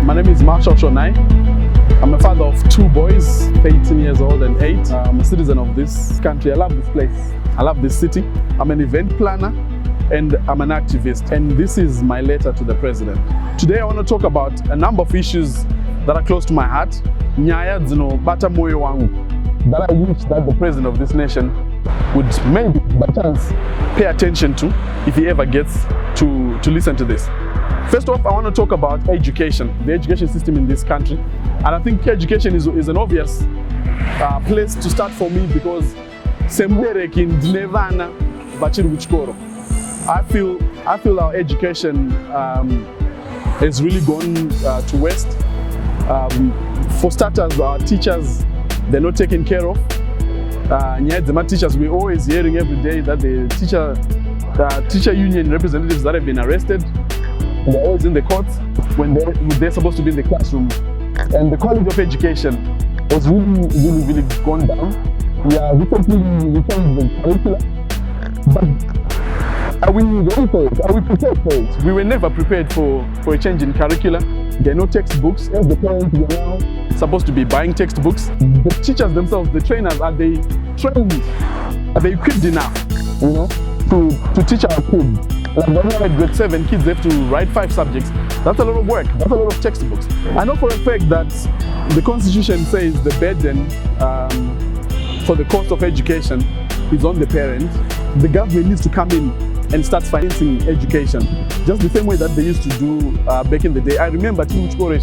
My name is Shonhai. I'm a father of 2 boys, 18 years old and 8. I'm a citizen of this country. I love this place. I love this city. I'm an event planner and I'm an activist. And this is my letter to the president. Today I want to talk about a number of issues that are close to my heart. Nyaya dzino bata moyo wangu. That I wish that the president of this nation would maybe by chance pay attention to if he ever gets to listen to this. First off, I want to talk about education, the education system in this country. And I think education is an obvious place to start for me because I feel our education has really gone to waste. For starters, our teachers, they're not taken care of. The teachers, we're always hearing every day that the teacher union representatives that have been arrested, they're always in the courts when they're supposed to be in the classroom. And the quality of education was really gone down. We are recently reformed the curriculum, but are we ready for it? Are we prepared for it? We were never prepared for a change in curriculum. There are no textbooks. As the parents, we are now supposed to be buying textbooks. The teachers themselves, the trainers, are they trained? Are they equipped enough, to teach our kids? Like when we had grade 7 kids, they have to write 5 subjects. That's a lot of work. That's a lot of textbooks. I know for a fact that the Constitution says the burden for the cost of education is on the parent. The government needs to come in and start financing education, just the same way that they used to do back in the day. I remember when you took a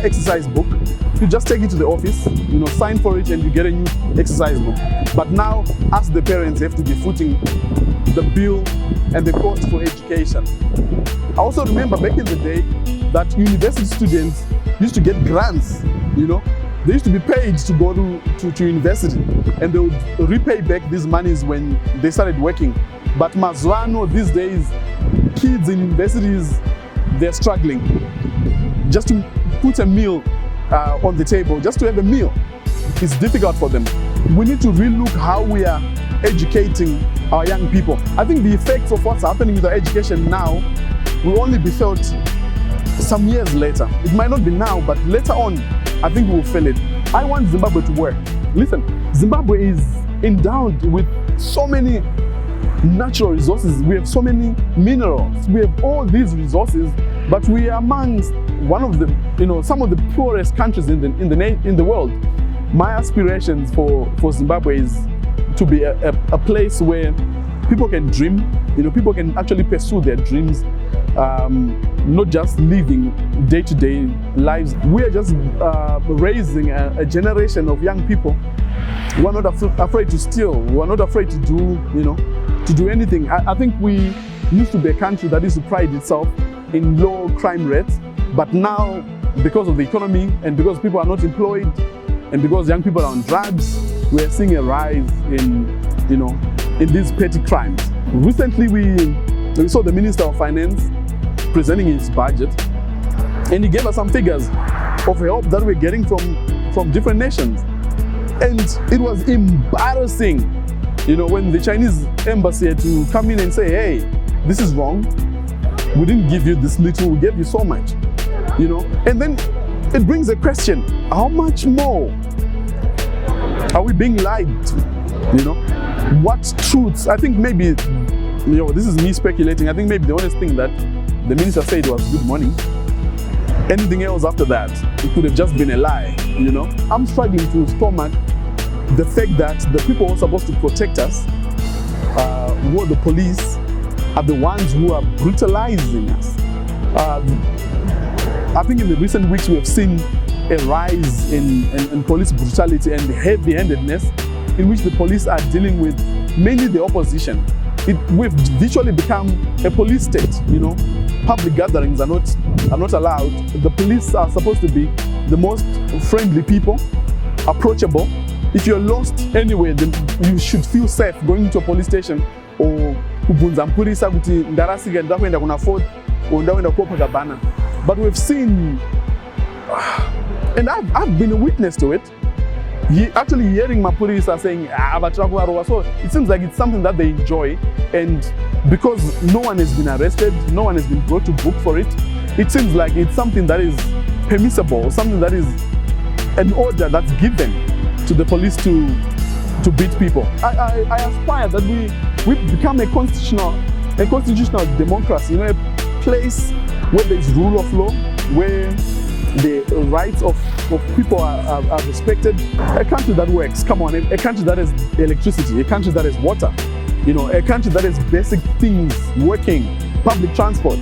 exercise book, you just take it to the office, sign for it, and you get a new exercise book. But now, us the parents have to be footing the bill and the cost for education. I also remember back in the day that university students used to get grants, They used to be paid to go to university, and they would repay back these monies when they started working. But Mazwano, these days, kids in universities, they're struggling. Just to put a meal on the table, just to have a meal, it's difficult for them. We need to relook how we are educating our young people. I think the effects of what's happening with our education now will only be felt some years later. It might not be now, but later on, I think we will feel it. I want Zimbabwe to work. Listen, Zimbabwe is endowed with so many natural resources. We have so many minerals. We have all these resources, but we are amongst one of the, some of the poorest countries in the world. My aspirations for Zimbabwe is to be a place where people can dream, people can actually pursue their dreams, not just living day-to-day lives. We are just raising a generation of young people who are not afraid to steal, who are not afraid to do anything. I think we used to be a country that used to pride itself in low crime rates, but now, because of the economy and because people are not employed and because young people are on drugs, we are seeing a rise in these petty crimes. Recently, we saw the Minister of Finance presenting his budget, and he gave us some figures of help that we're getting from different nations. And it was embarrassing, when the Chinese embassy had to come in and say, hey, this is wrong. We didn't give you this little, we gave you so much, And then it brings a question, how much more are we being lied to? What truths? I think maybe, this is me speculating. I think maybe the honest thing that the minister said was good morning. Anything else after that, it could have just been a lie, I'm struggling to stomach the fact that the people who are supposed to protect us, who are the police, are the ones who are brutalizing us. I think in the recent weeks we have seen a rise in police brutality and heavy-handedness in which the police are dealing with mainly the opposition. We've virtually become a police state, Public gatherings are not allowed. The police are supposed to be the most friendly people, approachable. If you're lost anywhere, then you should feel safe going to a police station or kubunzampurisa kuti ndarasika ndakwenda kuna Ford or ndakwenda Copacabana. But we've seen, and I've been a witness to it, Actually hearing Mapuris are saying, so it seems like it's something that they enjoy, and because no one has been arrested, no one has been brought to book for it, it seems like it's something that is permissible, something that is an order that's given to the police to beat people. I aspire that we become a constitutional democracy, a place where there's rule of law, where the rights of people are respected. A country that works, come on, a country that has electricity, a country that has water, a country that has basic things working, public transport,